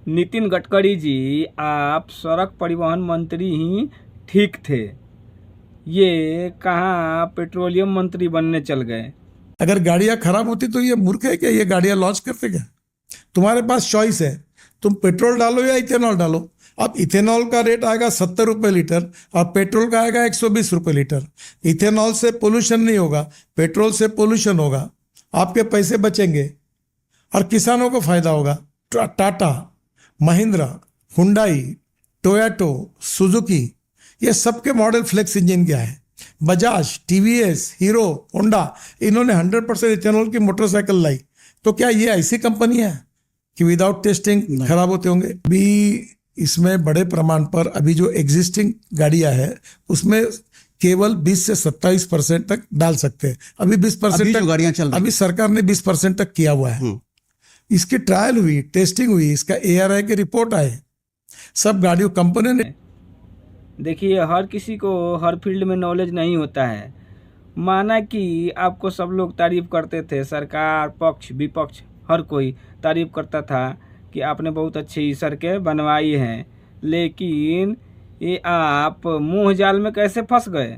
नितिन गडकरी जी, आप सड़क परिवहन मंत्री ही ठीक थे, ये कहाँ पेट्रोलियम मंत्री बनने चल गए। अगर गाड़ियां खराब होती तो ये मूर्ख है क्या, ये गाड़ियां लॉन्च करते क्या? तुम्हारे पास चॉइस है, तुम पेट्रोल डालो या इथेनॉल डालो। अब इथेनॉल का रेट आएगा 70 रुपये लीटर और पेट्रोल का आएगा 120 रुपये लीटर। इथेनॉल से पोल्यूशन नहीं होगा, पेट्रोल से पोल्यूशन होगा। आपके पैसे बचेंगे और किसानों को फायदा होगा। Tata, Mahindra, Hyundai, Toyota, Suzuki, ये सबके मॉडल फ्लेक्स इंजन क्या है। बजाज, टीवीएस, हीरो, होंडा, इन्होंने 100% इथेनॉल की मोटरसाइकिल लाई। तो क्या ये ऐसी कंपनी है कि विदाउट टेस्टिंग खराब होते होंगे? भी इसमें बड़े प्रमाण पर अभी जो एग्जिस्टिंग गाड़ियां है उसमें केवल 20 से 27% तक डाल सकते हैं। अभी 20% तक गाड़ियां चल रही, अभी सरकार ने 20% तक किया हुआ है। इसकी ट्रायल हुई, टेस्टिंग हुई, इसका ARI की रिपोर्ट आए, सब गाड़ियों कंपनी ने। देखिए, हर किसी को हर फील्ड में नॉलेज नहीं होता है। माना कि आपको सब लोग तारीफ करते थे, सरकार पक्ष विपक्ष हर कोई तारीफ करता था कि आपने बहुत अच्छी सड़कें बनवाई हैं, लेकिन ये आप मुंह जाल में कैसे फंस गए।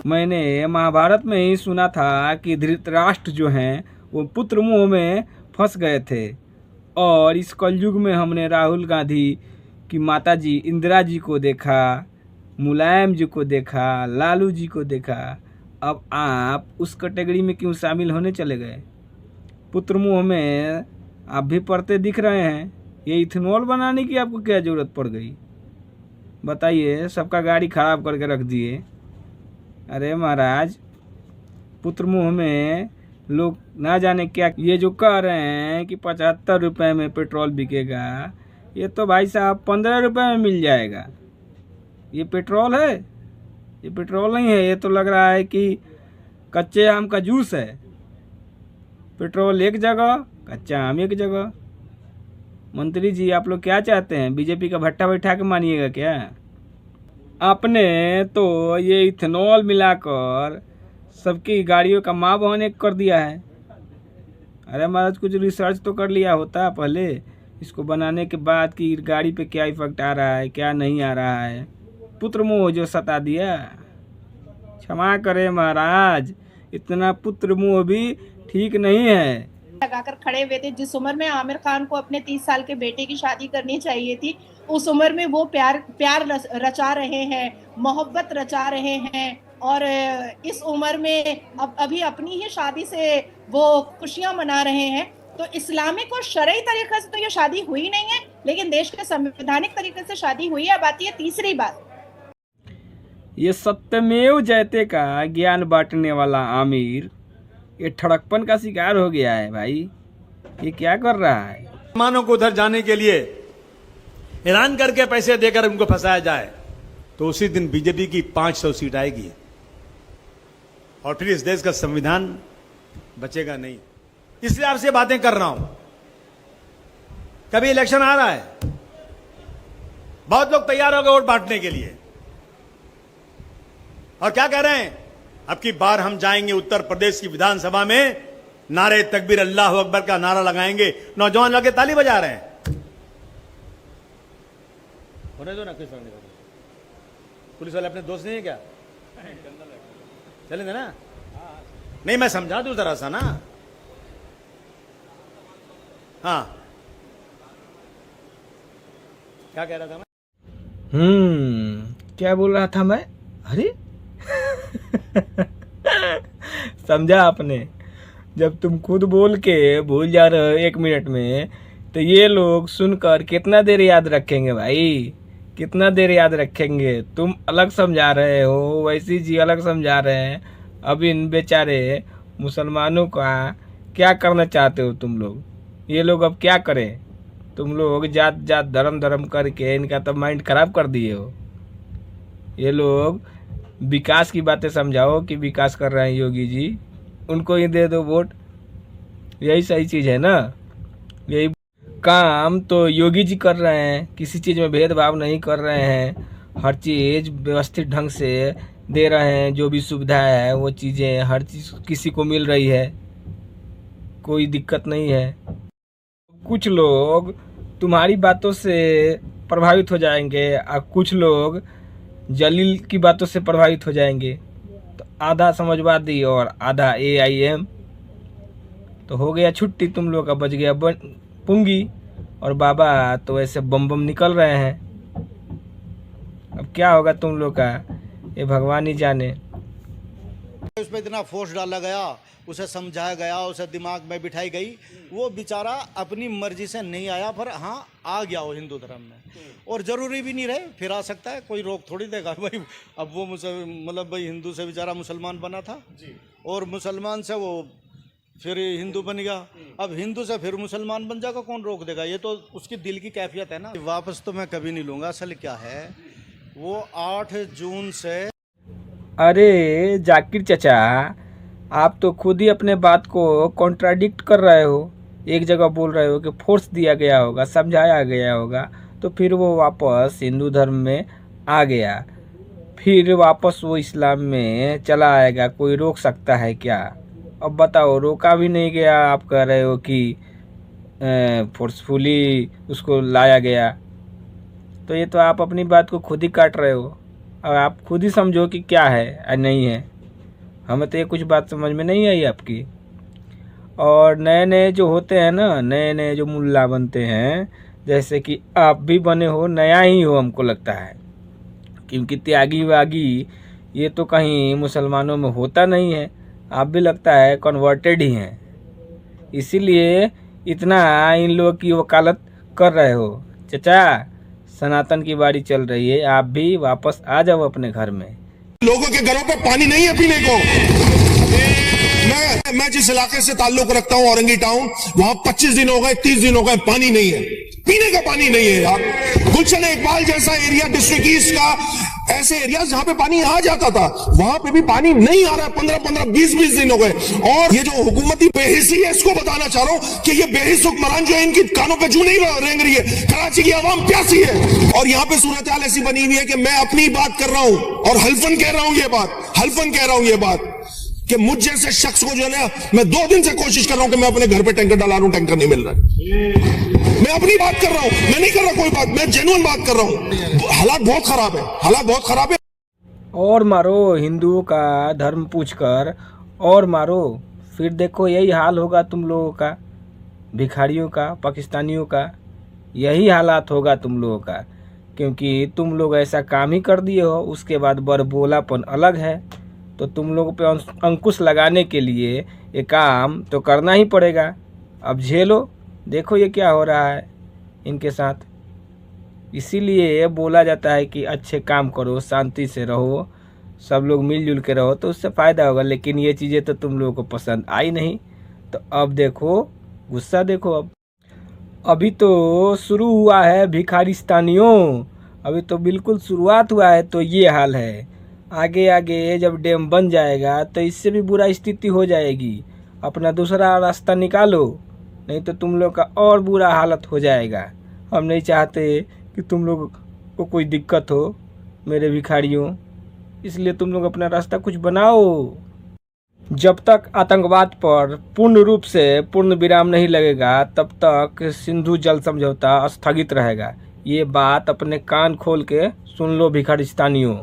मैंने महाभारत में ही सुना था कि धृतराष्ट्र जो हैं वो पुत्र मुंह में फंस गए थे, और इस कलयुग में हमने राहुल गांधी की माताजी इंदिरा जी को देखा, मुलायम जी को देखा, लालू जी को देखा। अब आप उस कैटेगरी में क्यों शामिल होने चले गए? पुत्र मुंह में आप भी पढ़ते दिख रहे हैं। ये इथेनॉल बनाने की आपको क्या ज़रूरत पड़ गई? बताइए, सबका गाड़ी खराब करके रख दिए। अरे महाराज, पुत्र मुंह में लोग ना जाने क्या ये जो कह रहे हैं कि 75 रुपये में पेट्रोल बिकेगा, ये तो भाई साहब 15 रुपये में मिल जाएगा। ये पेट्रोल है? ये पेट्रोल नहीं है, ये तो लग रहा है कि कच्चे आम का जूस है। पेट्रोल एक जगह, कच्चा आम एक जगह। मंत्री जी, आप लोग क्या चाहते हैं? बीजेपी का भट्टा बैठा के मानिएगा क्या? आपने तो ये इथेनॉल मिलाकर सबकी गाड़ियों का माँ बहन एक कर दिया है। अरे महाराज, कुछ रिसर्च तो कर लिया होता पहले इसको बनाने के बाद कि गाड़ी पे क्या इफेक्ट आ रहा है, क्या नहीं आ रहा है। पुत्र मोह जो सता दिया। क्षमा करे महाराज, इतना पुत्र मोह भी ठीक नहीं है। लगाकर खड़े हुए थे। जिस उम्र में आमिर खान को अपने 30 साल के बेटे की शादी करनी चाहिए थी, उस उम्र में वो प्यार रचा रहे हैं, मोहब्बत रचा रहे हैं, और इस उम्र में अभी अपनी ही शादी से वो खुशियां मना रहे हैं। तो इस्लामिक और शरई तरीके से तो ये शादी हुई नहीं है, लेकिन देश के संवैधानिक तरीके से शादी हुई है। अब आती है तीसरी बात। ये सत्यमेव जयते का ज्ञान बांटने वाला आमिर ये ठड़कपन का शिकार हो गया है भाई। ये क्या कर रहा है? मुसलमानों को उधर जाने के लिए ऐलान करके पैसे देकर उनको फंसाया जाए तो उसी दिन बीजेपी की 500 सीट आएगी और फिर इस देश का संविधान बचेगा नहीं। इसलिए आपसे बातें कर रहा हूं। कभी इलेक्शन आ रहा है, बहुत लोग तैयार हो गए वोट बांटने के लिए, और क्या कह रहे हैं? अब की बार हम जाएंगे उत्तर प्रदेश की विधानसभा में, नारे तकबीर अल्लाह अकबर का नारा लगाएंगे, नौजवान लगे ताली बजा रहे हैं। होने दो ना, किस पुलिस वाले अपने दोस्त नहीं है क्या? चलेंगे ना? नहीं, मैं समझा दूं जरा सा ना। हाँ, क्या कह रहा था मैं? क्या बोल रहा था मैं? अरे समझा आपने? जब तुम खुद बोल के भूल जा रहे हो 1 मिनट में, तो ये लोग सुनकर कितना देर याद रखेंगे भाई? कितना देर याद रखेंगे? तुम अलग समझा रहे हो, वैसी जी अलग समझा रहे हैं। अब इन बेचारे मुसलमानों का क्या करना चाहते हो तुम लोग? ये लोग अब क्या करें? तुम लोग जात जात धर्म धर्म करके इनका तो माइंड खराब कर दिए हो। ये लोग विकास की बातें समझाओ कि विकास कर रहे हैं योगी जी, उनको ही दे दो वोट। यही सही चीज़ है ना? यही काम तो योगी जी कर रहे हैं। किसी चीज़ में भेदभाव नहीं कर रहे हैं, हर चीज़ व्यवस्थित ढंग से दे रहे हैं। जो भी सुविधा है वो चीज़ें हर चीज़ किसी को मिल रही है। कोई दिक्कत नहीं है। कुछ लोग तुम्हारी बातों से प्रभावित हो जाएंगे और कुछ लोग जलील की बातों से प्रभावित हो जाएंगे। तो आधा समाजवादी और आधा AIM, तो हो गया छुट्टी तुम लोग का, बच गया पुंगी। और बाबा तो ऐसे बम बम निकल रहे हैं। अब क्या होगा तुम लोग का ये भगवान ही जाने। उस पर इतना फोर्स डाला गया, उसे समझाया गया, उसे दिमाग में बिठाई गई, वो बेचारा अपनी मर्जी से नहीं आया, पर हाँ आ गया वो हिंदू धर्म में। और ज़रूरी भी नहीं रहे, फिर आ सकता है, कोई रोक थोड़ी देगा भाई। अब वो मतलब भाई हिंदू से बेचारा मुसलमान बना था और मुसलमान से वो फिर हिंदू बन गया, अब हिंदू से फिर मुसलमान बन जाएगा, कौन रोक देगा? ये तो उसकी दिल की कैफियत है ना। वापस तो मैं कभी नहीं लूँगा। असल क्या है, वो 8 जून से। अरे जाकिर चचा, आप तो खुद ही अपने बात को कॉन्ट्राडिक्ट कर रहे हो। एक जगह बोल रहे हो कि फोर्स दिया गया होगा, समझाया गया होगा, तो फिर वो वापस हिंदू धर्म में आ गया, फिर वापस वो इस्लाम में चला आएगा। कोई रोक सकता है क्या? अब बताओ, रोका भी नहीं गया, आप कह रहे हो कि फोर्सफुली उसको लाया गया। तो ये तो आप अपनी बात को खुद ही काट रहे हो। अब आप खुद ही समझो कि क्या है या नहीं है। हमें तो ये कुछ बात समझ में नहीं आई आपकी। और नए नए जो होते हैं ना, नए नए जो मुल्ला बनते हैं, जैसे कि आप भी बने हो, नया ही हो हमको लगता है, क्योंकि त्यागी वागी ये तो कहीं मुसलमानों में होता नहीं है। आप भी लगता है कन्वर्टेड ही हैं, इसीलिए इतना इन लोगों की वकालत कर रहे हो। चचा, सनातन की बारी चल रही है, आप भी वापस आ जाओ अपने घर में। लोगों के घरों पे पानी नहीं है पीने को। मैं जिस इलाके से ताल्लुक रखता हूं, औरंगी टाउन, वहां 25 दिन हो गए, 30 दिन हो गए, पानी नहीं है, पीने का पानी नहीं है यार। गुलशन इकबाल जैसा एरिया, डिस्ट्रिक्ट ईस्ट का, ऐसे एरिया जहां पे पानी आ जाता था, वहां पे भी पानी नहीं आ रहा है। 15-15, 20-20 दिन हो गए। और ये जो हुकूमती बेहिसी है, इसको बताना चाह रहा हूं कि ये बेहिस हुक्मरान जो है, इनकी कानों पे जू नहीं रेंग रही है। कराची की आवाम प्यासी है। और यहाँ पे सूरत हाल ऐसी बनी हुई है कि मैं अपनी बात कर रहा हूं और हल्फन कह रहा हूं ये बात, हल्फन कह रहा हूं ये बात कि मुझ जैसे शख्स को जो है ना, मैं 2 दिन से कोशिश कर रहा हूं कि मैं अपने घर पे टैंकर डला रहा हूं, टैंकर नहीं मिल रहा। मैं अपनी बात कर रहा हूं, मैं नहीं कर रहा कोई बात, मैं जेन्युइन बात कर रहा हूं। हालात बहुत खराब है, हालात बहुत खराब है। और मारो हिंदुओं का धर्म पूछकर, और मारो, फिर देखो यही हाल होगा तुम लोगों का, भिखारियों का, पाकिस्तानियों का, यही हालात होगा तुम लोगों का, क्योंकि तुम लोग ऐसा काम ही कर दिए हो। उसके बाद बड़बोलापन अलग है, तो तुम लोगों पे अंकुश लगाने के लिए ये काम तो करना ही पड़ेगा। अब झेलो, देखो ये क्या हो रहा है इनके साथ। इसीलिए बोला जाता है कि अच्छे काम करो, शांति से रहो, सब लोग मिलजुल के रहो, तो उससे फ़ायदा होगा। लेकिन ये चीज़ें तो तुम लोगों को पसंद आई नहीं, तो अब देखो गुस्सा देखो। अब अभी तो शुरू हुआ है भिखारिस्तानियों, अभी तो बिल्कुल शुरुआत हुआ है, तो ये हाल है। आगे आगे जब डैम बन जाएगा तो इससे भी बुरा स्थिति हो जाएगी। अपना दूसरा रास्ता निकालो, नहीं तो तुम लोग का और बुरा हालत हो जाएगा। हम नहीं चाहते कि तुम लोग को कोई दिक्कत हो मेरे भिखारियों, इसलिए तुम लोग अपना रास्ता कुछ बनाओ। जब तक आतंकवाद पर पूर्ण रूप से पूर्ण विराम नहीं लगेगा, तब तक सिंधु जल समझौता स्थगित रहेगा। ये बात अपने कान खोल के सुन लो भिखारिस्तानियों।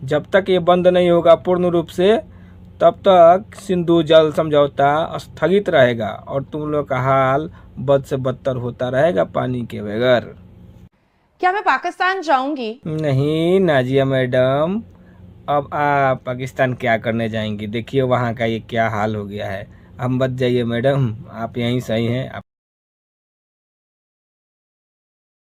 जब तक ये बंद नहीं होगा पूर्ण रूप से, तब तक सिंधु जल समझौता स्थगित रहेगा और तुम लोग का हाल बद से बदतर होता रहेगा पानी के बगैर। क्या मैं पाकिस्तान जाऊंगी? नहीं नाजिया मैडम, अब आप पाकिस्तान क्या करने जाएंगी? देखिए वहाँ का ये क्या हाल हो गया है। हम बच जाइए मैडम, आप यहीं सही हैं।